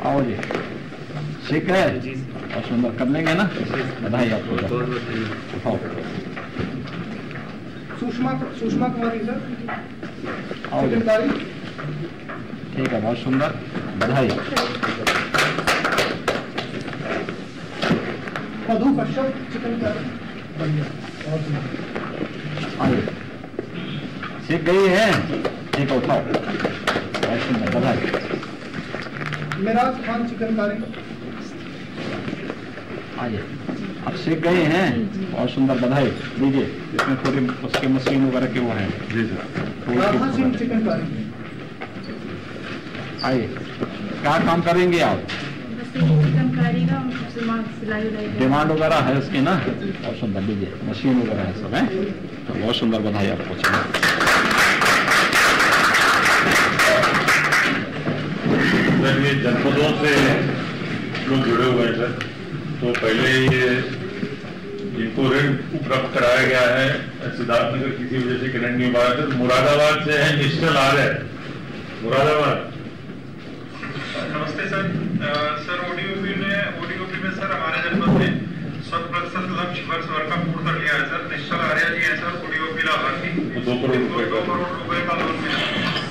आओ जी, ठीक है और सुंदर कर लेंगे ना, बधाई आपको। उठाओ सुषमा कुमारी सर, आओ जी, ठीक है, बहुत सुंदर, बधाई। मधु कश्यप चिकनकारी, आइए, सीख गई है, ठीक है, उठाओ, बहुत सुंदर, बधाई। मेराज खान चिकनकारी, आइए, अब सीख गए हैं, बहुत सुंदर, बधाई दीजिए। इसमें थोड़ी उसके मशीन वगैरह के वो हैं। जी सर। राधा सिंह चिकनकारी, आइए, क्या काम करेंगे आप? चिकनकारी का सिलाई डिमांड वगैरह है उसकी ना, बहुत सुंदर, दीजिए, मशीन वगैरह है सब है, तो बहुत सुंदर, बधाई आपको। सर ये जनपदों से लोग जुड़े हुए हैं सर, तो पहले ये इनको ऋण उपलब्ध कराया गया है। सिद्धार्थनगर किसी वजह से करंट नहीं पाया था, तो मुरादाबाद से है निश्चल आ रहे, मुरादाबाद। नमस्ते सर। सर ओडीओपी में सर हमारे जनपद में 100% लक्ष्य वर्ष भर का पूर्ण कर लिया है सर। निश्चल आर्या जी है सर ओडीओपी लाभार्थी, 2 करोड़ रुपए का लोन मिला।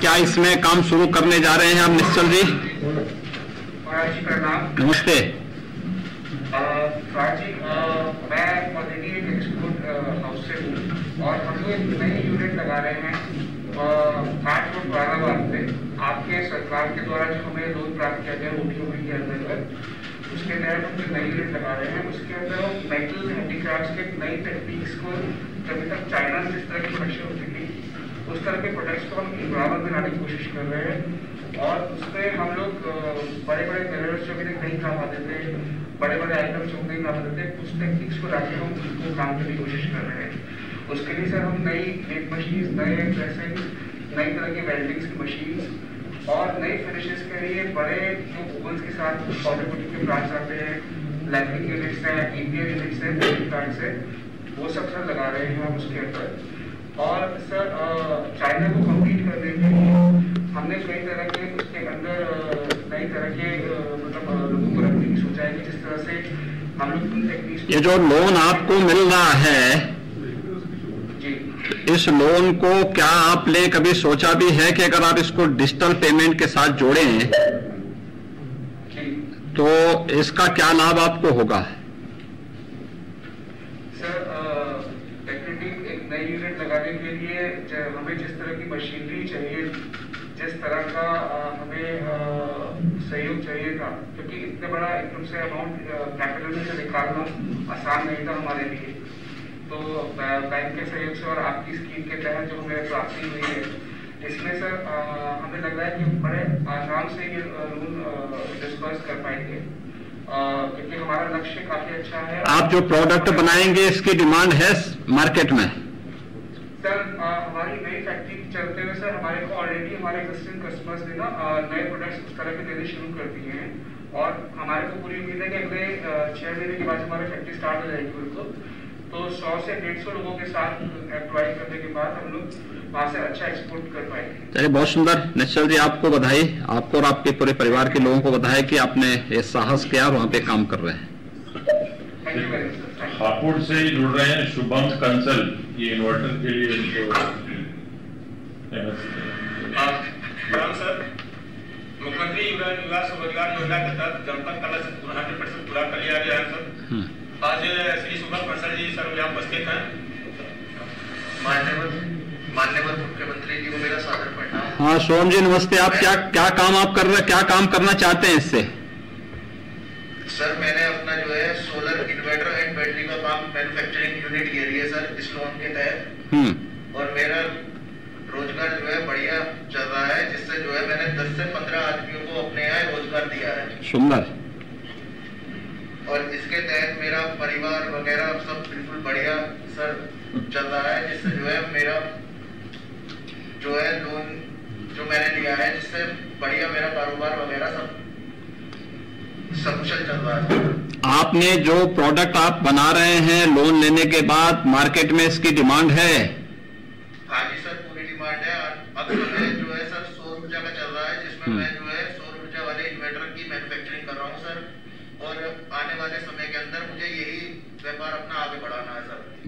क्या इसमें काम शुरू करने जा रहे हैं आप निश्चल जी? प्रणाम। नमस्ते। जी मैं ऑलरेडी एक एक्सपोर्ट हाउस से हूँ और हम लोग एक नई यूनिट लगा रहे हैं 8 फुट मुरादाबाद पे। आपके सरकार के द्वारा जो हमें लोन प्राप्त किया गया ओडीओपी के अंतर्गत, उसके तहत हम जो नई यूनिट लगा रहे हैं उसके अंदर हम मेटल हैंडीक्राफ्ट के नई टेक्निक्स को, जब तक चाइना से जिस तरह की प्रोडक्शन होती थी उस तरह के प्रोडक्ट्स को हम मुरादाबाद में लाने की कोशिश कर रहे हैं। और उसमें हम लोग बड़े बड़े मिरर्स जो भी नहीं काम आते थे, बड़े बड़े आइटम्स जो नहीं काम आते थे, उस टेक्निक्स को लाके हम उनको काम करने की कोशिश कर रहे हैं। उसके लिए सर हम नई प्लेट मशीन, नए ड्रेसिंग, नई तरह की वेल्डिंग्स की मशीन और नई फिनिशेस के लिए बड़े जो ओवन्स के साथ पाउडर कोटिंग के प्लांट्स आते हैं, लैमिनिंग यूनिट्स हैं, ईपीएल यूनिट्स हैं, प्लांट्स हैं, वो सब सर लगा रहे हैं हम उसके अंदर। और सर चाइना को कम्पीट करने के लिए हमने कई तरह के उसके अंदर नई तरह के मतलब लोगों को रखने की सोचा है कि जिस तरह से हम लोग उन टेक्निक्स। ये जो लोन आपको मिल रहा है जी, इस लोन को क्या आपने कभी सोचा भी है कि अगर आप इसको डिजिटल पेमेंट के साथ जोड़ें तो इसका क्या लाभ आपको होगा? नई यूनिट लगाने के लिए हमें जिस तरह की मशीनरी चाहिए, जिस तरह का हमें सहयोग चाहिए था, क्योंकि इतने बड़ा एकदम से अमाउंट कैपिटल में से निकालना आसान नहीं था हमारे लिए, तो बैंक के सहयोग से और आपकी स्कीम के तहत जो हमें प्राप्ति हुई है, इसमें सर हमें लग रहा है कि बड़े आराम से ये लोन डिस्पर्स कर पाएंगे, क्योंकि हमारा लक्ष्य काफी अच्छा है। आप जो प्रोडक्ट बनाएंगे इसकी डिमांड है मार्केट में? सर हमारी नई फैक्ट्री चलते हुए सर हमारे को ऑलरेडी हमारे एग्जिस्टिंग कस्टमर्स ने ना नए प्रोडक्ट्स उस तरह के देने शुरू कर दिए हैं और हमारे को पूरी उम्मीद है कि अगले 6 महीने के बाद हमारी फैक्ट्री स्टार्ट हो जाएगी बिल्कुल, तो 100 से 150 लोगों के साथ एम्प्लॉय करने के बाद हम लोग वहाँ से अच्छा एक्सपोर्ट कर पाएंगे। चलिए, बहुत सुंदर। निश्चल जी आपको बधाई, आपको और आपके पूरे परिवार के लोगों को बधाई कि आपने ये साहस किया और वहाँ पे काम कर रहे हैं। हापुड़ से जुड़ रहे हैं शुभम कंसल, ये इन्वर्टर के लिए सर मुख्यमंत्री युवा स्वरोजगार योजना के तहत जनपद कला से 100% पूरा कर लिया गया है सर। आज श्री शुभम कंसल जी सर यहाँ उपस्थित हैं। माननीय मुख्यमंत्री जी को मेरा सादर प्रणाम। हाँ सोम जी नमस्ते। आप क्या काम आप कर रहे, क्या काम करना चाहते हैं इससे? सर मैंने अपना जो है सोलर इन्वर्टर एंड बैटरी का काम मैन्युफैक्चरिंग यूनिट ले रही है सर इस लोन के तहत, और मेरा रोजगार जो है बढ़िया चल रहा है, जिससे जो है मैंने 10 से 15 आदमियों को अपने यहाँ रोजगार दिया है। सुंदर। और इसके तहत मेरा परिवार वगैरह सब बिल्कुल बढ़िया सर चल रहा है, जिससे जो है मेरा जो है लोन जो मैंने लिया है, जिससे बढ़िया मेरा कारोबार वगैरह सब कुशल चल रहा है। आपने जो प्रोडक्ट आप बना रहे हैं लोन लेने के बाद मार्केट में इसकी डिमांड है? हाँ जी सर, पूरी डिमांड है। अब जो है सर सौर ऊर्जा का चल रहा है, जिसमें मैं जो है सौर ऊर्जा वाले इन्वर्टर की मैन्युफैक्चरिंग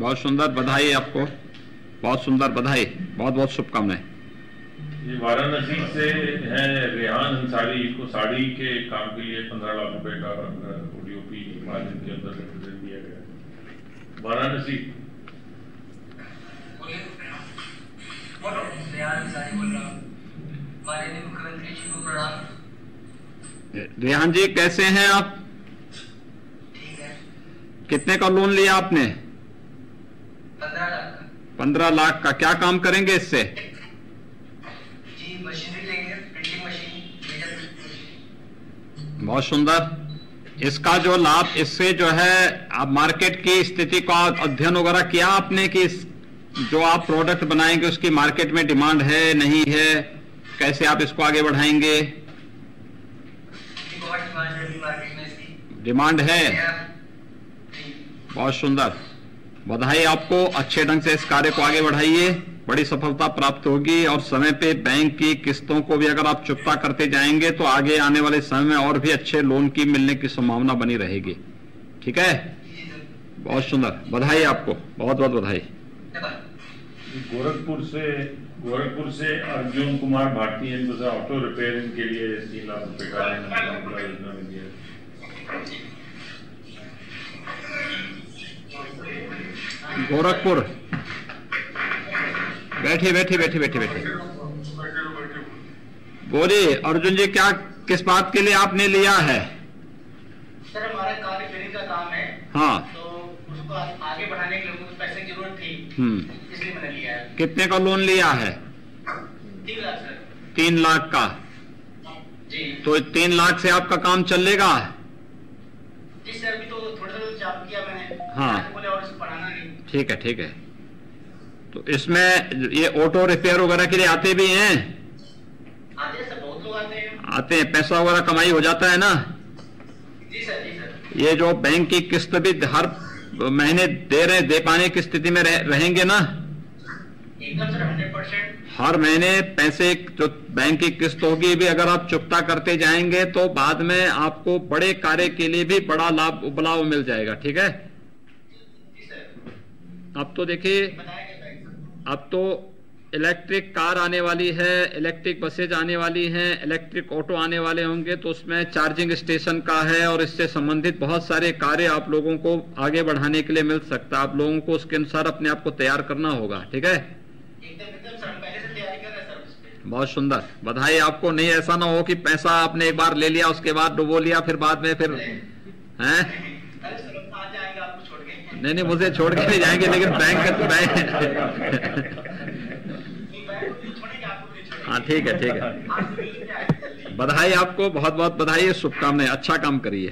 बहुत सुंदर, बधाई आपको, बहुत सुंदर, बधाई, बहुत बहुत शुभकामनाएं। ये वाराणसी से है रेहान अंसारी, इनको साड़ी के काम के लिए 15 लाख रुपए का ओडीओपी मार्जिन के अंदर रिप्रेजेंट दिया गया है। वाराणसी बोलो, रेहान अंसारी बोल रहा हूँ। माननीय मुख्यमंत्री जी को प्रणाम। रेहान जी कैसे हैं आप? ठीक है। कितने का लोन लिया आपने? 15 लाख का। 15 लाख का। क्या काम करेंगे इससे? जी मशीनरी लेंगे, प्रिंटिंग मशीन। बहुत सुंदर। इसका जो लाभ, इससे जो है आप मार्केट की स्थिति का अध्ययन वगैरह किया आपने कि जो आप प्रोडक्ट बनाएंगे उसकी मार्केट में डिमांड है नहीं है, कैसे आप इसको आगे बढ़ाएंगे? बहुत डिमांड है मार्केट में इसकी। डिमांड है, बहुत सुंदर, बधाई आपको। अच्छे ढंग से इस कार्य को आगे बढ़ाइए, बड़ी सफलता प्राप्त होगी। और समय पे बैंक की किस्तों को भी अगर आप चुकता करते जाएंगे तो आगे आने वाले समय में और भी अच्छे लोन की मिलने की संभावना बनी रहेगी। ठीक है, बहुत सुंदर, बधाई आपको, बहुत बहुत बधाई। गोरखपुर से अर्जुन कुमार भारती, इनको सर ऑटो रिपेयरिंग के लिए 3 लाख रुपए का योजना में दिया। गोरखपुर, बैठिए। बोलिए अर्जुन जी, क्या किस बात के लिए आपने लिया है? सर हमारा कार रिपेयरिंग का काम है। हाँ, तो उसको आगे बढ़ाने के लिए मुझे पैसे की जरूरत थी, इसलिए मैंने लिया है। कितने का लोन लिया है? 3 लाख सर। 3 लाख का। जी तो 3 लाख से आपका काम चलेगा? जी सर, अभी तो थोड़ा सा चालू किया मैंने। हाँ। बोले और इसको बढ़ाना नहीं। ठीक है। तो इसमें ये ऑटो रिपेयर वगैरह के लिए आते भी हैं? आते हैं सर, बहुत लोग आते हैं। आते हैं, पैसा वगैरह कमाई हो जाता है ना? जी सर। ये जो बैंक की किस्त भी हर महीने दे पाने की स्थिति में रहेंगे ना? एकदम सर, 100%। हर महीने पैसे जो बैंक की किस्त होगी भी अगर आप चुकता करते जाएंगे तो बाद में आपको बड़े कार्य के लिए भी बड़ा लाभ मिल जाएगा। ठीक है, जी सर। अब तो देखिए, बताया गया था। अब तो इलेक्ट्रिक कार आने वाली है, इलेक्ट्रिक बसेज आने वाली हैं, इलेक्ट्रिक ऑटो आने वाले होंगे, तो उसमें चार्जिंग स्टेशन का है और इससे संबंधित बहुत सारे कार्य आप लोगों को आगे बढ़ाने के लिए मिल सकता है। आप लोगों को उसके अनुसार अपने आप को तैयार करना होगा। ठीक है, एकदम सर, पहले से तैयारी कर रहे हैं सर उस पे। बहुत सुंदर, बधाई आपको। नहीं ऐसा ना हो कि पैसा आपने एक बार ले लिया उसके बाद डुबो लिया, फिर बाद में फिर हैं? अरे सर आ जाएंगे आपको छोड़ के। नहीं, मुझे छोड़ के नहीं जाएंगे, लेकिन बैंक का बैंक हाँ ठीक है। बधाई आपको, बहुत बहुत बधाई, शुभकामनाएं, अच्छा काम करिए।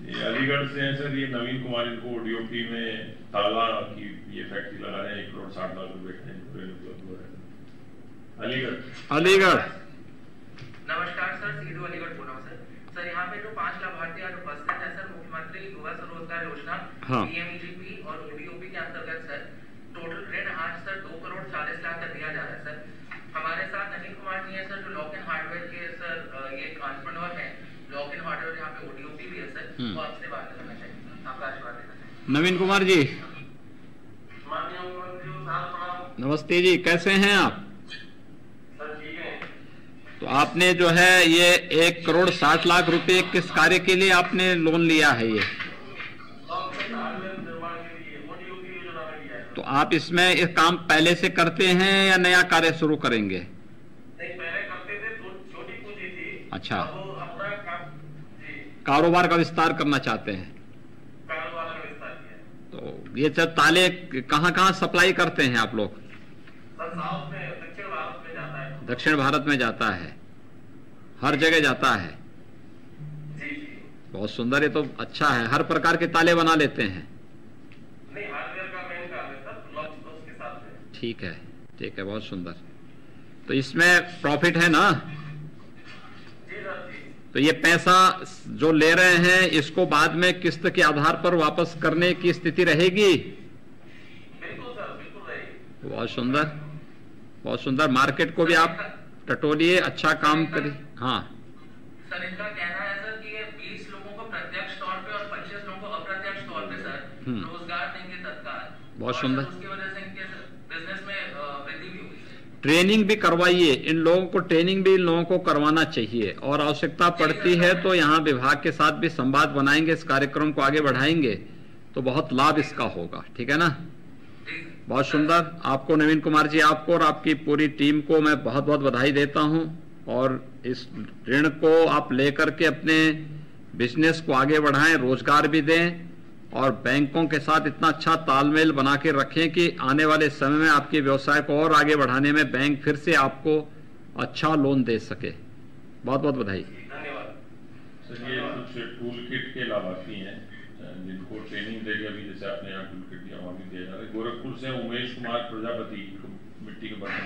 ये अलीगढ़ से हैं सर, ये नवीन कुमार, इनको ओडीओपी में ताला की ये फैक्ट्री लगा रहे हैं, 1 करोड़ 60 लाख रुपए अलीगढ़। नमस्कार sir, सीधू Aligarh Pune sir. Sir यहाँ पे जो 5 लाभार्थी आज उपस्थित है सर, मुख्यमंत्री युवा स्वरोजगार योजना पीएमईजीपी और ओडीओपी के अंतर्गत सर टोटल ऋण आज सर 2 करोड़ 40 लाख का दिया जा रहा है सर। हमारे साथ नवीन कुमार जी है सर, जो लॉक इन हार्डवेयर के सर ये एंटरप्रेन्योर है। लॉक इन हार्डवेयर यहाँ पे ओडीओपी भी है सर, तो आपसे बात करना चाहिए, आपका आशीर्वाद देना चाहिए। नवीन कुमार जी, नमस्ते जी, कैसे हैं आप? तो आपने जो है ये 1 करोड़ 60 लाख रुपए किस कार्य के लिए आपने लोन लिया है ये? तो आप इसमें ये काम पहले से करते हैं या नया कार्य शुरू करेंगे? नहीं, पहले करते थे, तो छोटी पूंजी थी। अच्छा, अपना कारोबार का विस्तार करना चाहते हैं? कारोबार का विस्तार किया। तो ये सब ताले कहाँ सप्लाई करते हैं आप लोग? सर साउथ में, दक्षिण भारत में जाता है। दक्षिण भारत में जाता है, हर जगह जाता है। जी। बहुत सुंदर, ये तो अच्छा है। हर प्रकार के ताले बना लेते हैं? नहीं, हार्डवेयर का मेन काम है सर, लॉक्स के साथ है। ठीक है, बहुत सुंदर। तो इसमें प्रॉफिट है ना? जी सर, जी। तो ये पैसा जो ले रहे हैं इसको बाद में किस्त के आधार पर वापस करने की स्थिति रहेगी? बिल्कुल सर, बिल्कुल रहेगी। बहुत सुंदर। मार्केट को भी आप टटोलिए, अच्छा काम करिए। हाँ सर, इनका कहना है सर कि ये 20 लोगों को प्रत्यक्ष तौर पे और 25 लोगों को अप्रत्यक्ष तौर पे सर रोजगार देंगे तत्काल। बहुत और सुंदर। उसकी वजह से इनके बिजनेस में वृद्धि भी होगी। ट्रेनिंग भी करवाइए, इन लोगों को ट्रेनिंग भी इन लोगों को करवाना चाहिए, और आवश्यकता पड़ती है तो यहाँ विभाग के साथ भी संवाद बनाएंगे, इस कार्यक्रम को आगे बढ़ाएंगे तो बहुत लाभ इसका होगा। ठीक है ना? बहुत सुंदर। आपको नवीन कुमार जी, आपको और आपकी पूरी टीम को मैं बहुत बहुत बधाई देता हूं, और इस ऋण को आप लेकर के अपने बिजनेस को आगे बढ़ाएं, रोजगार भी दें, और बैंकों के साथ इतना अच्छा तालमेल बना के रखें कि आने वाले समय में आपके व्यवसाय को और आगे बढ़ाने में बैंक फिर से आपको अच्छा लोन दे सके। बहुत बहुत बधाई। धन्यवाद सर। ये कुछ टूल किट के लाभार्थी हैं जिनको ट्रेनिंग देगी, अभी जैसे आपने यहाँ टूल किट दिया वहाँ भी दिया जा रहा है। गोरखपुर से उमेश कुमार प्रजापति, मिट्टी के बर्तन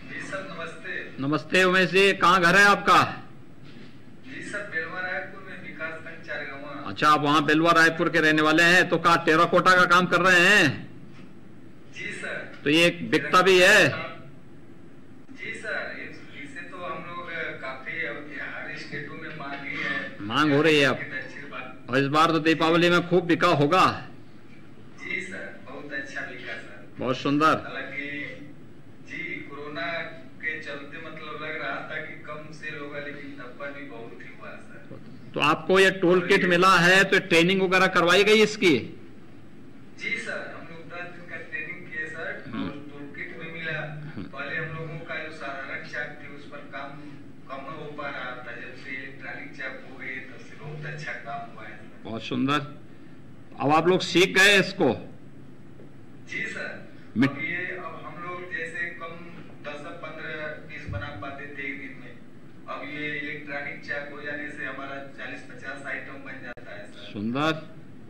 जी सर, नमस्ते। नमस्ते उमेश जी, कहाँ घर है आपका? जी सर, बेलवा रायपुर में विकास खंड चारगांव। अच्छा, आप वहाँ बेलवा रायपुर के रहने वाले हैं, तो कहा टेराकोटा का काम कर रहे हैं? जी सर। तो ये बिकता भी है? जी सर, इसे तो हम लोग काफी हर स्टेटों में मांग हो रही है अब, और इस बार तो दीपावली में खूब बिका होगा। जी सर, बहुत अच्छा बिका सर। बहुत सुंदर। हालांकि जी कोरोना के चलते मतलब लग रहा था कि कम सेल होगा, लेकिन तब पर भी बहुत ही हुआ सर। तो आपको ये टूल किट मिला है तो ट्रेनिंग वगैरह करवाई गई इसकी? जी सर, हम लोग 10 दिन का ट्रेनिंग किए सर, और टूल किट में मिला। पहले हम लोगों का जो साधारण चाक थी उस पर काम कम हो पा रहा था, जब से इलेक्ट्रॉनिक चाक हो गई तब से बहुत अच्छा काम हुआ है। बहुत सुंदर। अब आप लोग सीख गए इसको? जी सर। अब हम लोग जैसे कम 10-15-20 बना पाते थे एक दिन में, अब ये इलेक्ट्रॉनिक चाक हो जाने से हमारा 40-50 आइटम बन जाता है सर। सुंदर।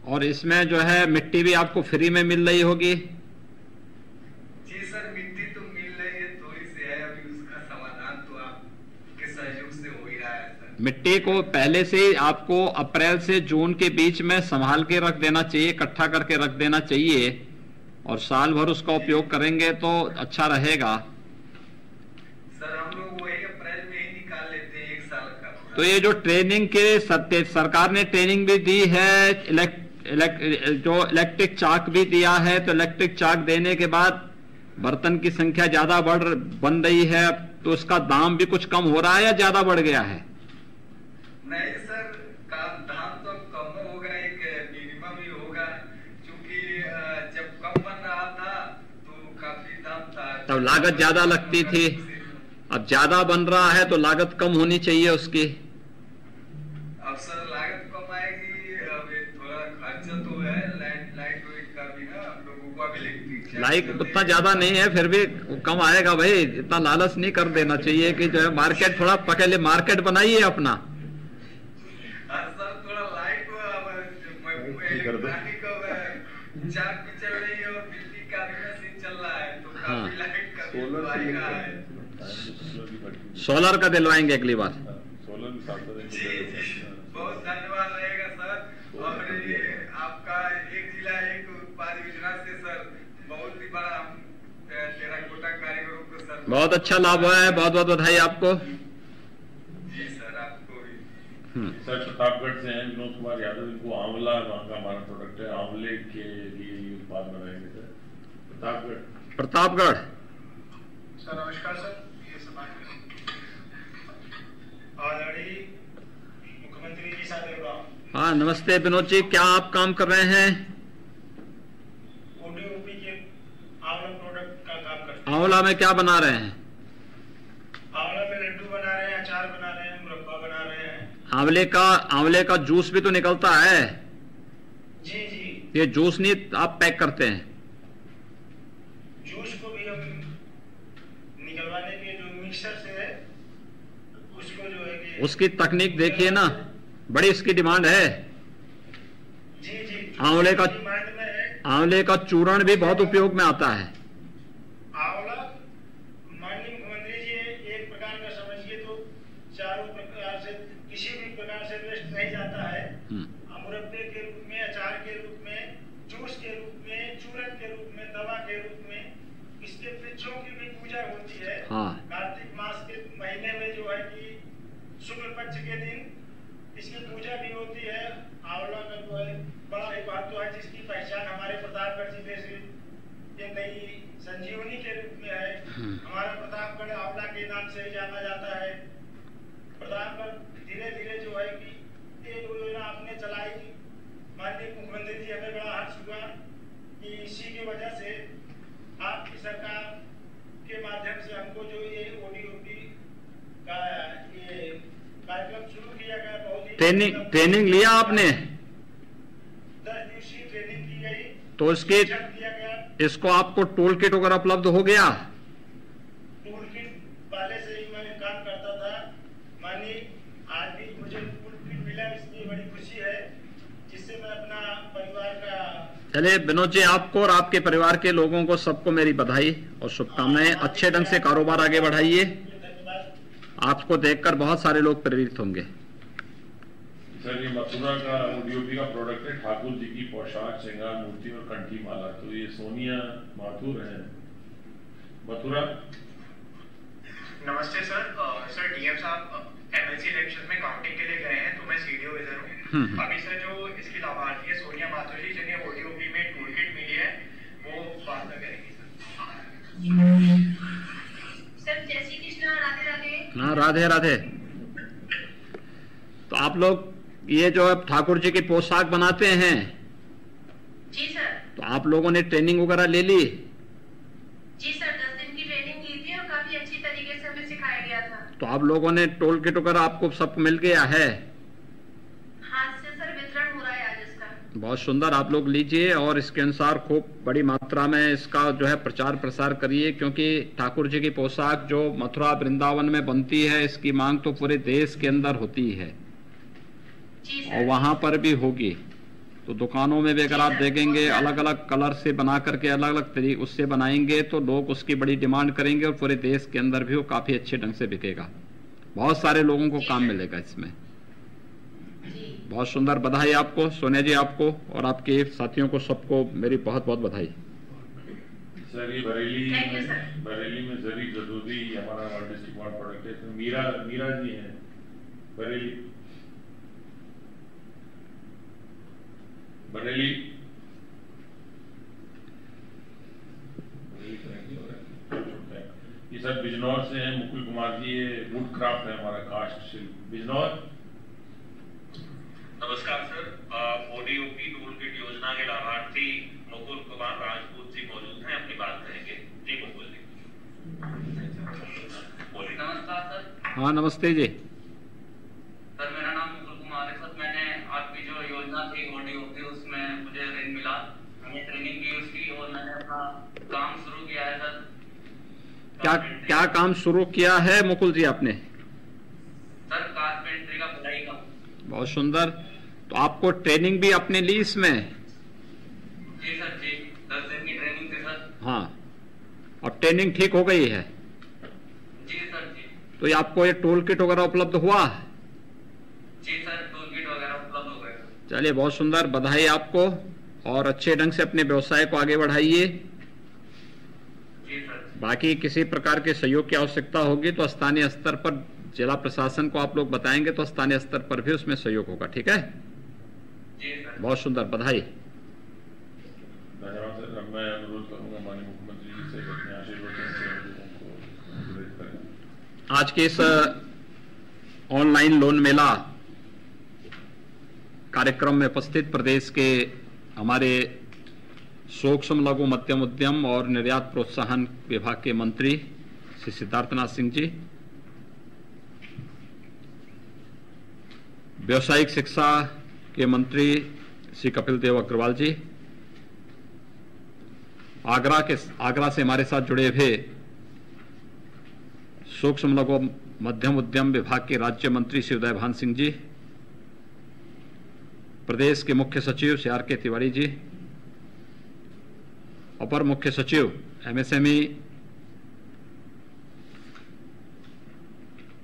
और इसमें जो है मिट्टी भी आपको फ्री में मिल रही होगी? जी सर, मिट्टी तो मिल रही है, थोड़ी सी है, अभी उसका समाधान तो आपके सहयोग से हो ही रहा है सर। मिट्टी को पहले से आपको अप्रैल से जून के बीच में संभाल के रख देना चाहिए, इकट्ठा करके रख देना चाहिए, और साल भर उसका उपयोग करेंगे तो अच्छा रहेगा। सर हम लोग वही अप्रैल में ही निकाल लेते हैं, 1 साल का। तो ये जो ट्रेनिंग के सरकार ने ट्रेनिंग भी दी है, जो इलेक्ट्रिक चाक भी दिया है, तो इलेक्ट्रिक चाक देने के बाद बर्तन की संख्या ज्यादा बन रही है, तो उसका दाम भी कुछ कम हो रहा है या ज्यादा बढ़ गया है? नहीं सर, दाम तो कम होगा, एक मिनिमम ही होगा, क्योंकि जब कम बन रहा था तो काफी दाम था, तब लागत ज्यादा लगती थी। अब ज्यादा बन रहा है तो लागत कम होनी चाहिए उसकी। अब सर लागत कम आएगी, अब थोड़ा खर्चा तो है, लाइट वेट का भी ना, हम लोगों को अभी इलेक्ट्रिक लाइक उतना ज्यादा नहीं है, फिर भी कम आएगा भाई, इतना लालच नहीं कर देना चाहिए कि जो है मार्केट थोड़ा पकड़ ले, मार्केट बनाइए अपना। सर थोड़ा लाइट इलेक्ट्रॉनिक चार्ज भी चल रही है और बिजली का भी मशीन चल रहा है, तो काफी लाइट का बिल आएगा है। सोलर का दिलवाएंगे अगली बार। सोलर भी साथ बहुत धन्यवाद रहेगा सर। और ये आपका एक जिला एक उत्पाद योजना से सर बहुत ही बड़ा हम टेराकोटा कारीगरों को सर बहुत अच्छा लाभ हुआ है, बहुत बहुत बधाई आपको। जी सर, आपको भी। सर प्रतापगढ़ से हैं विनोद कुमार यादव, इनको आंवला वहाँ का हमारा प्रोडक्ट है, आंवले के लिए उत्पाद बनाएंगे सर। प्रतापगढ़। सर नमस्कार सर, ये समाज आदरणीय मुख्यमंत्री जी साहब। हाँ नमस्ते विनोद जी, क्या आप काम कर रहे हैं? ओडीओपी के आंवला प्रोडक्ट का काम करते हैं। आंवला में क्या बना रहे हैं? आंवला में लड्डू बना रहे हैं, अचार बना रहे हैं, मुरब्बा बना रहे हैं। आंवले का जूस भी तो निकलता है। जी जी। ये जूस नहीं आप पैक करते हैं? जूस को भी हम निकलवाने के जो मिक्सर से है उसको जो है कि उसकी तकनीक देखिए ना, बड़ी इसकी डिमांड है। जी जी। आंवले का डिमांड में है। आंवले का चूर्ण भी बहुत उपयोग में आता है। आंवला माननीय मुख्यमंत्री जी एक प्रकार का समझिए तो चारों प्रकार से किसी भी प्रकार से वेस्ट नहीं जाता है। मुरब्बे के रूप में, अचार के रूप में, जूस के रूप में, चूरन के रूप में, दवा के रूप में। इसके वृक्षों की भी पूजा होती है। कार्तिक मास के महीने में जो है कि शुक्ल पक्ष के दिन इसकी पूजा भी होती है ट्रेनिंग लिया आपने? 10 दिवसीय ट्रेनिंग की गई, तो इसके दिया गया। इसको आपको टूल किट वगैरह उपलब्ध हो गया? टूल किट पहले से ही मैं काम करता था, मानी आज भी मुझे टूल किट मिला, इसकी बड़ी खुशी है, जिससे मैं अपना परिवार का। चलिए विनोद जी, आपको और आपके परिवार के लोगों को सबको मेरी बधाई और शुभकामनाएं। अच्छे ढंग से कारोबार आगे बढ़ाइए, आपको देखकर बहुत सारे लोग प्रेरित होंगे। सर ये मथुरा का ओडीओपी का प्रोडक्ट है, ठाकुर जी की पोशाक, श्रृंगार मूर्ति और कंठी माला। तो ये सोनिया माथुर है मथुरा। नमस्ते सर। सर डीएम साहब एमएलसी इलेक्शन में काउंटिंग के लिए गए हैं, तो मैं सीडीओ इधर हूँ। अभी सर जो इसकी लाभार्थी है सोनिया माथुर जी, जिन्हें ओडीओपी में टूल किट मिली है, वो बात न करेंगी सर। जय श्री कृष्णा, राधे राधे। हाँ राधे राधे। तो आप लोग ये जो ठाकुर जी की पोशाक बनाते हैं, जी सर। तो आप लोगों ने ट्रेनिंग वगैरह ले ली? जी सर, 10 दिन की ट्रेनिंग की थी और काफी अच्छी तरीके से हमें सिखाया गया था। तो आप लोगों ने टोल किट वगैरह आपको सब मिल गया है? हाँ सर, वितरण हो रहा है आज इसका। बहुत सुंदर, आप लोग लीजिए और इसके अनुसार खूब बड़ी मात्रा में इसका जो है प्रचार प्रसार करिए, क्योंकि ठाकुर जी की पोशाक जो मथुरा वृंदावन में बनती है, इसकी मांग तो पूरे देश के अंदर होती है और वहां पर भी होगी। तो दुकानों में भी अगर आप देखेंगे अलग अलग कलर से बना करके अलग अलग तरीके उससे बनाएंगे तो लोग उसकी बड़ी डिमांड करेंगे और पूरे देश के अंदर भी वो काफी अच्छे ढंग से बिकेगा। बहुत सारे लोगों को काम मिलेगा इसमें। बहुत सुंदर, बधाई आपको सोनिया जी, आपको और आपके साथियों को सबको मेरी बहुत बहुत बधाई। सर ये बरेली में जरी जदूदी हमारा डिस्ट्रिक्ट वार्ड प्रोडक्ट है, मीरा जी है बरेली। ये सब बिजनौर से हैं, मुकुल कुमार जी, ये वुड क्राफ्ट है हमारा कास्ट शिल्प बिजनौर। नमस्कार सर। ओडीओपी टूल किट योजना के लाभार्थी मुकुल कुमार राजपूत जी मौजूद हैं, अपनी बात करेंगे। जी मुकुल जी बोलिए। नमस्कार सर। हाँ नमस्ते जी। सर मेरा नाम मुकुल कुमार है सर। मैंने आपकी जो योजना थी ओडीओपी, उसमें मुझे ऋण मिला, मैंने ट्रेनिंग की उसकी और मैंने अपना काम शुरू किया है सर। क्या काम शुरू किया है मुकुल जी आपने? सर कारपेंटरी का पढ़ाई का। बहुत सुंदर। तो आपको ट्रेनिंग भी आपने ली इसमें? जी सर जी, 10 दिन की ट्रेनिंग थी सर। हाँ, और ट्रेनिंग ठीक हो गई है? जी सर जी। तो ये आपको ये टूल किट वगैरह उपलब्ध हुआ? जी सर, टूल किट वगैरह उपलब्ध हो गए। चलिए बहुत सुंदर, बधाई आपको और अच्छे ढंग से अपने व्यवसाय को आगे बढ़ाइए। बाकी किसी प्रकार के सहयोग की आवश्यकता होगी तो स्थानीय स्तर पर जिला प्रशासन को आप लोग बताएंगे तो स्थानीय स्तर पर भी उसमें सहयोग होगा। ठीक है जी सर। बहुत सुंदर, बधाई। धन्यवाद सर। मैं अनुरोध करूंगा माननीय मुख्यमंत्री जी से अपने आशीर्वचन से अनुरोध करें। आज के इस ऑनलाइन लोन मेला कार्यक्रम में उपस्थित प्रदेश के हमारे सूक्ष्म लघु मध्यम उद्यम और निर्यात प्रोत्साहन विभाग के मंत्री श्री सिद्धार्थनाथ सिंह जी, व्यावसायिक शिक्षा के मंत्री श्री कपिल देव अग्रवाल जी, आगरा से हमारे साथ जुड़े हुए सूक्ष्म लघु मध्यम उद्यम विभाग के राज्य मंत्री श्री उदय भान सिंह जी, प्रदेश के मुख्य सचिव श्री आर के तिवारी जी, अपर मुख्य सचिव एमएसएमई,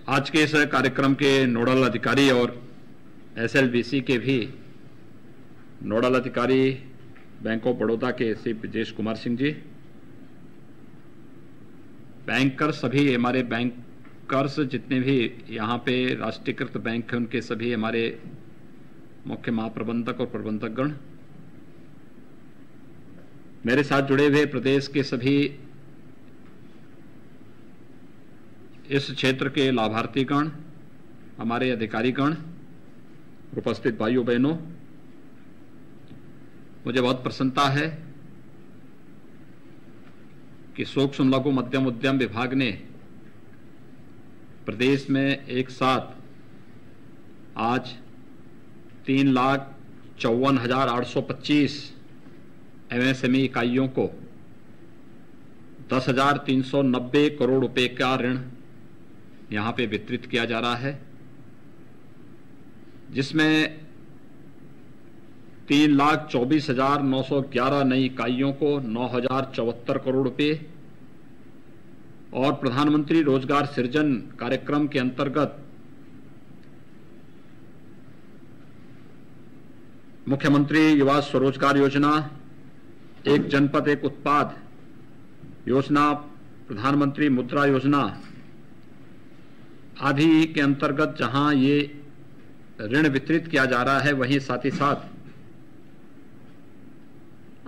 आज के इस कार्यक्रम के नोडल अधिकारी और एसएलबीसी के भी नोडल अधिकारी बैंक ऑफ बड़ौदा के श्री ब्रजेश कुमार सिंह जी, बैंकर सभी हमारे बैंकर्स जितने भी यहाँ पे राष्ट्रीयकृत बैंक हैं उनके सभी हमारे मुख्य महाप्रबंधक और प्रबंधकगण, मेरे साथ जुड़े हुए प्रदेश के सभी इस क्षेत्र के लाभार्थीगण, हमारे अधिकारीगण, उपस्थित भाइयों बहनों, मुझे बहुत प्रसन्नता है कि सूक्ष्म लघु मध्यम उद्यम विभाग ने प्रदेश में एक साथ आज 3,54,825 MSME इकाइयों को 10,390 करोड़ रुपए का ऋण यहां पे वितरित किया जा रहा है, जिसमें 3,24,911 नई इकाइयों को 9,074 करोड़ रुपए और प्रधानमंत्री रोजगार सृजन कार्यक्रम के अंतर्गत मुख्यमंत्री युवा स्वरोजगार योजना, एक जनपद एक उत्पाद योजना, प्रधानमंत्री मुद्रा योजना आदि के अंतर्गत जहां ये ऋण वितरित किया जा रहा है, वहीं साथ ही साथ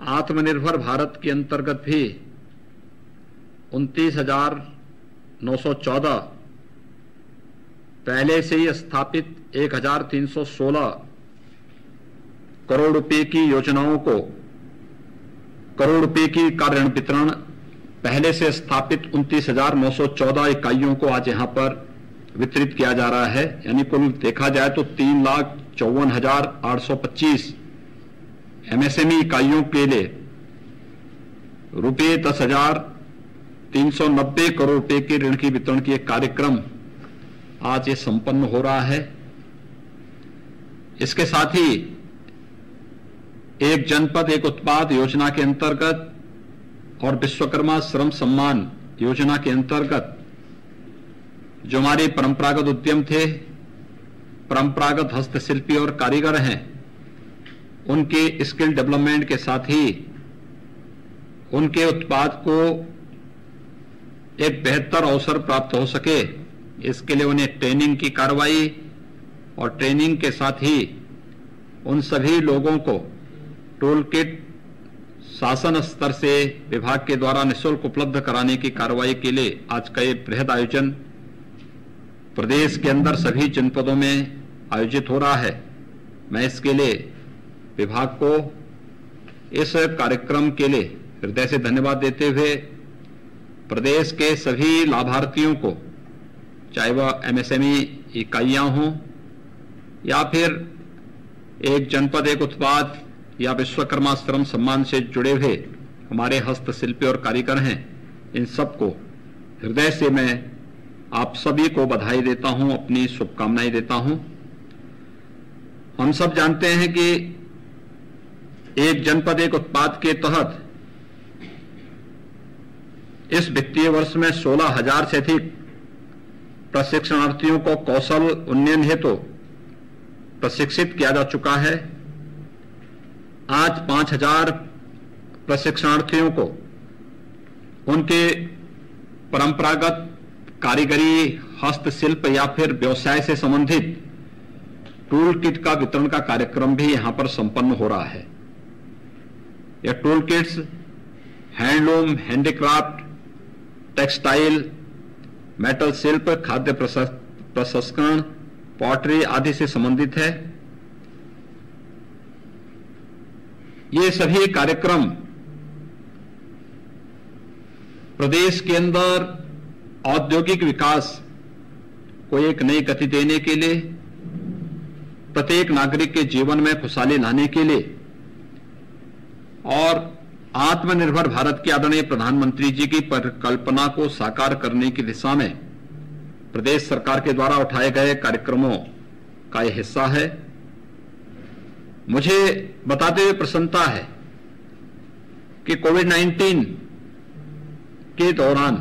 आत्मनिर्भर भारत के अंतर्गत भी 29,914 पहले से ही स्थापित 1,316 करोड़ रुपए की योजनाओं को करोड़ रुपए की का ऋण वितरण पहले से स्थापित 29,914 इकाइयों को आज यहां पर वितरित किया जा रहा है। यानी कुल देखा जाए तो 3,54,825 MSME इकाइयों के लिए रुपये 10,390 करोड़ रुपए के ऋण की वितरण की एक कार्यक्रम आज ये संपन्न हो रहा है। इसके साथ ही एक जनपद एक उत्पाद योजना के अंतर्गत और विश्वकर्मा श्रम सम्मान योजना के अंतर्गत जो हमारे परंपरागत उद्यम थे, परंपरागत हस्तशिल्पी और कारीगर हैं, उनके स्किल डेवलपमेंट के साथ ही उनके उत्पाद को एक बेहतर अवसर प्राप्त हो सके, इसके लिए उन्हें ट्रेनिंग की कार्रवाई और ट्रेनिंग के साथ ही उन सभी लोगों को टूल किट शासन स्तर से विभाग के द्वारा निःशुल्क उपलब्ध कराने की कार्रवाई के लिए आज का ये बृहद आयोजन प्रदेश के अंदर सभी जनपदों में आयोजित हो रहा है। मैं इसके लिए विभाग को इस कार्यक्रम के लिए हृदय से धन्यवाद देते हुए प्रदेश के सभी लाभार्थियों को, चाहे वह MSME इकाइयां हों या फिर एक जनपद एक उत्पाद या विश्वकर्मा श्रम सम्मान से जुड़े हुए हमारे हस्तशिल्पी और कारीगर हैं, इन सबको हृदय से मैं आप सभी को बधाई देता हूं, अपनी शुभकामनाएं देता हूं। हम सब जानते हैं कि एक जनपद एक उत्पाद के तहत इस वित्तीय वर्ष में 16,000 से अधिक प्रशिक्षणार्थियों को कौशल उन्नयन हेतु प्रशिक्षित किया जा चुका है। आज 5,000 प्रशिक्षणार्थियों को उनके परंपरागत कारीगरी, हस्तशिल्प या फिर व्यवसाय से संबंधित टूल किट का वितरण का कार्यक्रम भी यहां पर संपन्न हो रहा है। यह tool kits handloom, handicraft, textile, metal शिल्प, खाद्य प्रसंस्करण, पॉटरी आदि से संबंधित है। ये सभी कार्यक्रम प्रदेश के अंदर औद्योगिक विकास को एक नई गति देने के लिए, प्रत्येक नागरिक के जीवन में खुशहाली लाने के लिए और आत्मनिर्भर भारत के आदरणीय प्रधानमंत्री जी की परिकल्पना को साकार करने की दिशा में प्रदेश सरकार के द्वारा उठाए गए कार्यक्रमों का यह हिस्सा है। मुझे बताते हुए प्रसन्नता है कि कोविड-19 के दौरान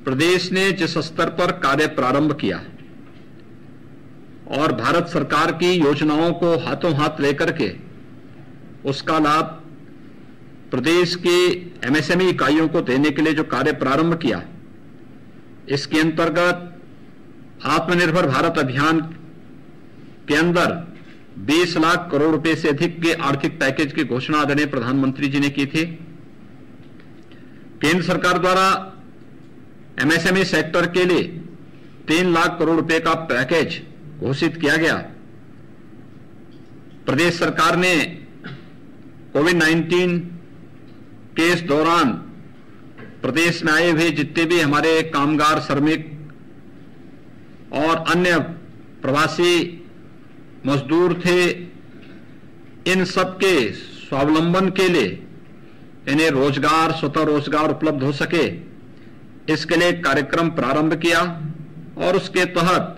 प्रदेश ने जिस स्तर पर कार्य प्रारंभ किया और भारत सरकार की योजनाओं को हाथों हाथ लेकर के उसका लाभ प्रदेश के MSME इकाइयों को देने के लिए जो कार्य प्रारंभ किया, इसके अंतर्गत आत्मनिर्भर भारत अभियान के अंदर 20 लाख करोड़ रुपए से अधिक के आर्थिक पैकेज की घोषणा आदरणीय प्रधानमंत्री जी ने की थी। केंद्र सरकार द्वारा MSME सेक्टर के लिए 3 लाख करोड़ रुपए का पैकेज घोषित किया गया। प्रदेश सरकार ने कोविड-19 के इस दौरान प्रदेश में आए हुए जितने भी हमारे कामगार, श्रमिक और अन्य प्रवासी मजदूर थे, इन सबके स्वावलंबन के लिए इन्हें रोजगार, स्वतः रोजगार उपलब्ध हो सके, इसके लिए एक कार्यक्रम प्रारंभ किया और उसके तहत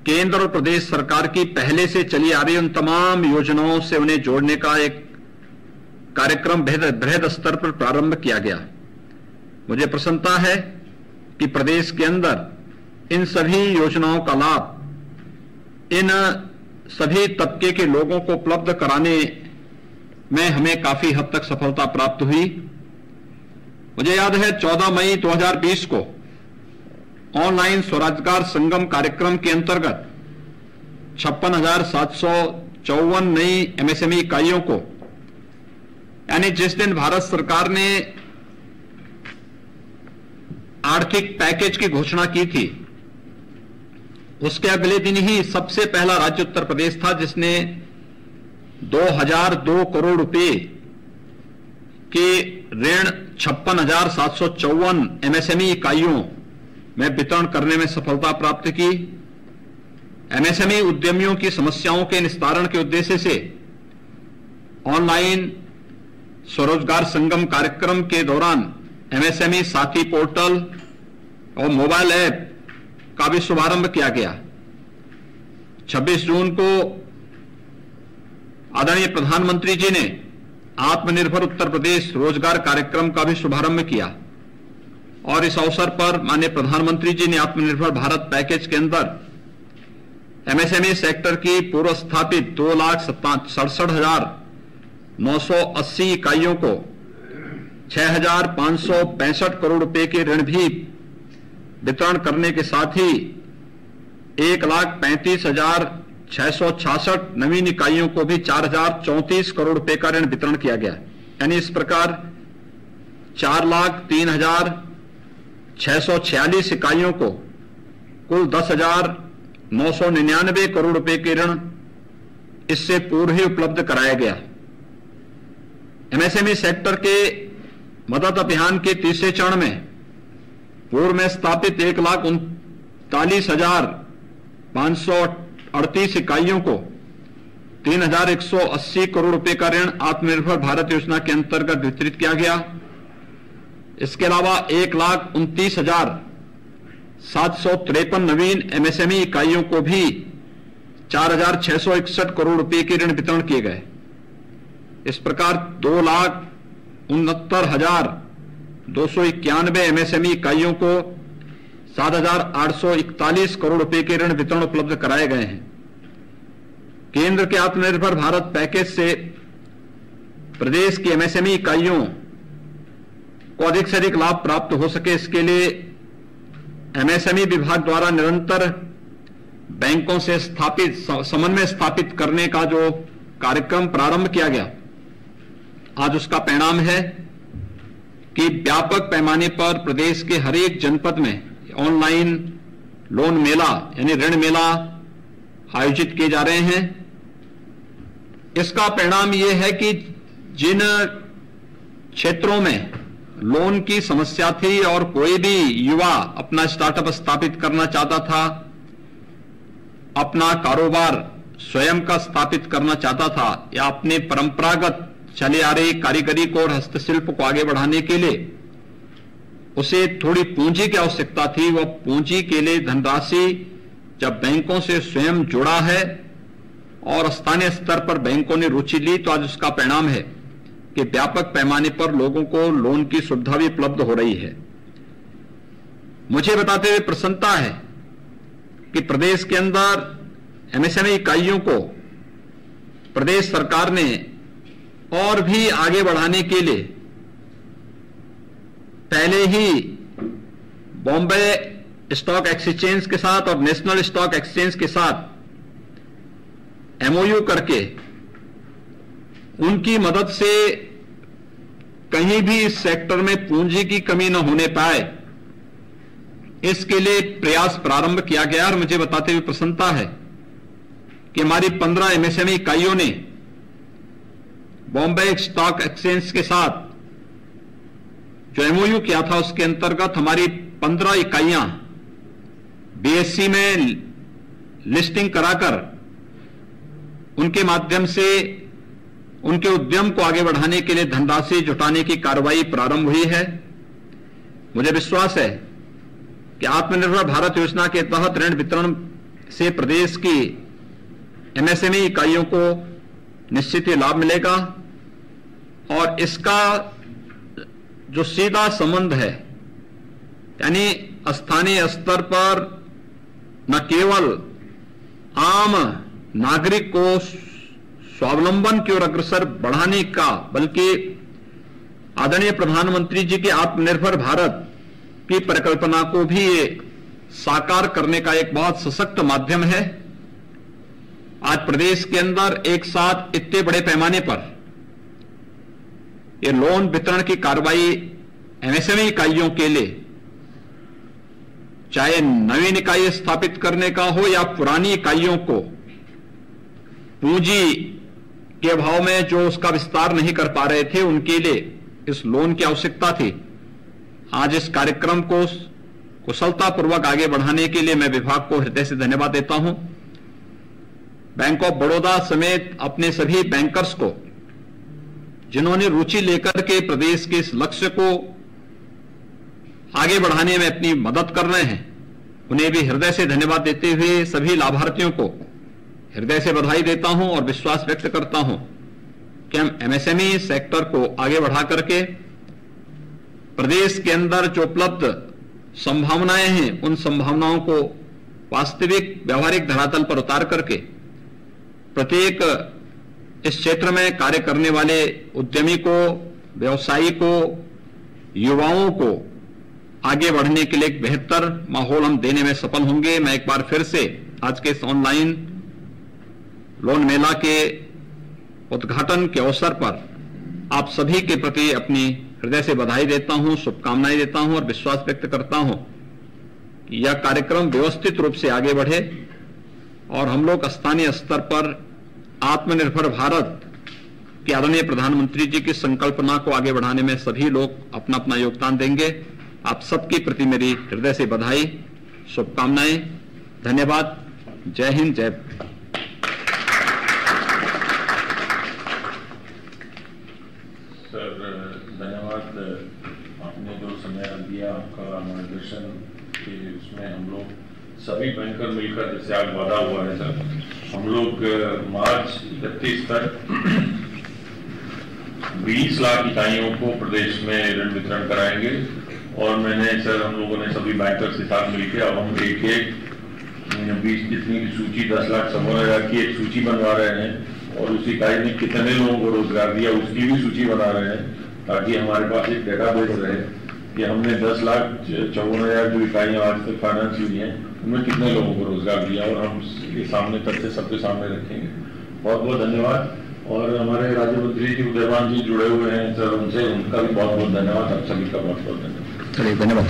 केंद्र और प्रदेश सरकार की पहले से चली आ रही उन तमाम योजनाओं से उन्हें जोड़ने का एक कार्यक्रम बृहद स्तर पर प्रारंभ किया गया। मुझे प्रसन्नता है कि प्रदेश के अंदर इन सभी योजनाओं का लाभ इन सभी तबके के लोगों को उपलब्ध कराने में हमें काफी हद तक सफलता प्राप्त हुई। मुझे याद है 14 मई 2020 को ऑनलाइन स्वरोजगार संगम कार्यक्रम के अंतर्गत 56,754 नई एमएसएमई इकाइयों को, यानी जिस दिन भारत सरकार ने आर्थिक पैकेज की घोषणा की थी, उसके अगले दिन ही सबसे पहला राज्य उत्तर प्रदेश था जिसने 2002 करोड़ रुपए के ऋण 56,754 एमएसएमई इकाइयों में वितरण करने में सफलता प्राप्त की। एमएसएमई उद्यमियों की समस्याओं के निस्तारण के उद्देश्य से ऑनलाइन स्वरोजगार संगम कार्यक्रम के दौरान एमएसएमई साथी पोर्टल और मोबाइल ऐप का भी शुभारंभ किया गया। 26 जून को आदरणीय प्रधानमंत्री जी ने आत्मनिर्भर उत्तर प्रदेश रोजगार कार्यक्रम का भी शुभारंभ किया और इस अवसर पर माननीय प्रधानमंत्री जी ने आत्मनिर्भर भारत पैकेज के अंदर एमएसएमई सेक्टर की पूर्व स्थापित 2,67,980 इकाइयों को 6,565 करोड़ रुपए के ऋण भी वितरण करने के साथ ही 1,35,666 नवीन इकाइयों को भी 4,034 करोड़ रुपए का ऋण वितरण किया गया। यानी इस प्रकार 4,03,646 इकाइयों को कुल 10,999 करोड़ रुपए के ऋण इससे पूर्व ही उपलब्ध कराया गया। एमएसएमई सेक्टर के मदद अभियान के तीसरे चरण में पूर्व में स्थापित 1,39,538 इकाइयों को 3,180 करोड़ रुपए का ऋण आत्मनिर्भर भारत योजना के अंतर्गत वितरित किया गया। इसके अलावा 1,29,753 नवीन एमएसएमई इकाइयों को भी 4,661 करोड़ रुपए के ऋण वितरण किए गए। इस प्रकार 2,69,291 एमएसएमई इकाइयों को 7,841 करोड़ रुपए के ऋण वितरण उपलब्ध कराए गए हैं। केंद्र के आत्मनिर्भर भारत पैकेज से प्रदेश की एमएसएमई इकाइयों को अधिक से अधिक लाभ प्राप्त हो सके, इसके लिए एमएसएमई विभाग द्वारा निरंतर बैंकों से समन्वय स्थापित करने का जो कार्यक्रम प्रारंभ किया गया, आज उसका परिणाम है कि व्यापक पैमाने पर प्रदेश के हर एक जनपद में ऑनलाइन लोन मेला यानी ऋण मेला आयोजित किए जा रहे हैं। इसका परिणाम यह है कि जिन क्षेत्रों में लोन की समस्या थी और कोई भी युवा अपना स्टार्टअप स्थापित करना चाहता था, अपना कारोबार स्वयं का स्थापित करना चाहता था या अपने परंपरागत चले आ रही कारीगरी को और हस्तशिल्प को आगे बढ़ाने के लिए उसे थोड़ी पूंजी की आवश्यकता थी, वह पूंजी के लिए धनराशि जब बैंकों से स्वयं जुड़ा है और स्थानीय स्तर पर बैंकों ने रुचि ली, तो आज उसका परिणाम है कि व्यापक पैमाने पर लोगों को लोन की सुविधा भी उपलब्ध हो रही है। मुझे बताते हुए प्रसन्नता है कि प्रदेश के अंदर एमएसएमई इकाइयों को प्रदेश सरकार ने और भी आगे बढ़ाने के लिए पहले ही बॉम्बे स्टॉक एक्सचेंज के साथ और नेशनल स्टॉक एक्सचेंज के साथ एमओयू करके उनकी मदद से कहीं भी इस सेक्टर में पूंजी की कमी न होने पाए, इसके लिए प्रयास प्रारंभ किया गया। और मुझे बताते हुए प्रसन्नता है कि हमारी 15 एमएसएमई इकाइयों ने बॉम्बे स्टॉक एक्सचेंज के साथ जो एमओयू किया था, उसके अंतर्गत हमारी 15 इकाइयां बीएससी में लिस्टिंग कराकर उनके माध्यम से उनके उद्यम को आगे बढ़ाने के लिए धनराशि जुटाने की कार्रवाई प्रारंभ हुई है। मुझे विश्वास है कि आत्मनिर्भर भारत योजना के तहत ऋण वितरण से प्रदेश की एमएसएमई इकाइयों को निश्चित ही लाभ मिलेगा और इसका जो सीधा संबंध है, यानी स्थानीय स्तर पर न केवल आम नागरिक को स्वावलंबन की ओर अग्रसर बढ़ाने का, बल्कि आदरणीय प्रधानमंत्री जी की आत्मनिर्भर भारत की परिकल्पना को भी ये साकार करने का एक बहुत सशक्त माध्यम है। आज प्रदेश के अंदर एक साथ इतने बड़े पैमाने पर ये लोन वितरण की कार्रवाई एमएसएमई इकाइयों के लिए, चाहे नवीन इकाई स्थापित करने का हो या पुरानी इकाइयों को पूंजी के अभाव में जो उसका विस्तार नहीं कर पा रहे थे, उनके लिए इस लोन की आवश्यकता थी। आज इस कार्यक्रम को कुशलतापूर्वक आगे बढ़ाने के लिए मैं विभाग को हृदय से धन्यवाद देता हूं। बैंक ऑफ बड़ौदा समेत अपने सभी बैंकर्स को, जिन्होंने रुचि लेकर के प्रदेश के इस लक्ष्य को आगे बढ़ाने में अपनी मदद कर रहे हैं, उन्हें भी हृदय से धन्यवाद देते हुए सभी लाभार्थियों को हृदय से बधाई देता हूं और विश्वास व्यक्त करता हूं कि हम एमएसएमई सेक्टर को आगे बढ़ा करके प्रदेश के अंदर जो उपलब्ध संभावनाएं हैं, उन संभावनाओं को वास्तविक व्यवहारिक धरातल पर उतार करके प्रत्येक इस क्षेत्र में कार्य करने वाले उद्यमी को, व्यवसायी को, युवाओं को आगे बढ़ने के लिए एक बेहतर माहौल हम देने में सफल होंगे। मैं एक बार फिर से आज के इस ऑनलाइन लोन मेला के उद्घाटन के अवसर पर आप सभी के प्रति अपनी हृदय से बधाई देता हूं, शुभकामनाएं देता हूं और विश्वास व्यक्त करता हूं कि यह कार्यक्रम व्यवस्थित रूप से आगे बढ़े और हम लोग स्थानीय स्तर पर आत्मनिर्भर भारत के आदरणीय प्रधानमंत्री जी की संकल्पना को आगे बढ़ाने में सभी लोग अपना अपना योगदान देंगे। आप सबके प्रति मेरी हृदय से बधाई, शुभकामनाएं, धन्यवाद। जय हिंद, जय सर, धन्यवाद। आपने जो समय दिया, आपका मार्गदर्शन के उसमें हम लोग सभी बैंकर मिलकर, जैसे आज वादा हुआ है सर, हम लोग मार्च 31 तक 20 लाख इकाइयों को प्रदेश में ऋण वितरण कराएंगे और मैंने सर, हम लोगों ने सभी बैंकर्स के साथ मिलकर अब हम एक 20 जितनी की सूची 10 लाख 15,000 की एक सूची बनवा रहे हैं और उस इकाई ने कितने लोगों को रोजगार दिया उसकी भी सूची बना रहे हैं, ताकि हमारे पास एक डेटाबेस रहे कि हमने 10,54,000 जो इकाइयां आज तक फाइनेंस हुई हैं उनमें कितने लोगों को रोजगार दिया और हम ये सामने तथ्य सबके सामने रखेंगे। बहुत बहुत धन्यवाद। और हमारे राज्य मंत्री जी उदयवान जी जुड़े हुए हैं सर, उनसे उनका भी बहुत बहुत धन्यवाद। आप सभी का बहुत बहुत धन्यवाद। चलिए, धन्यवाद।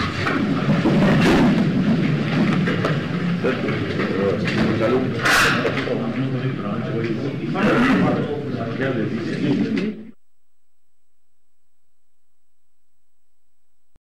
चालू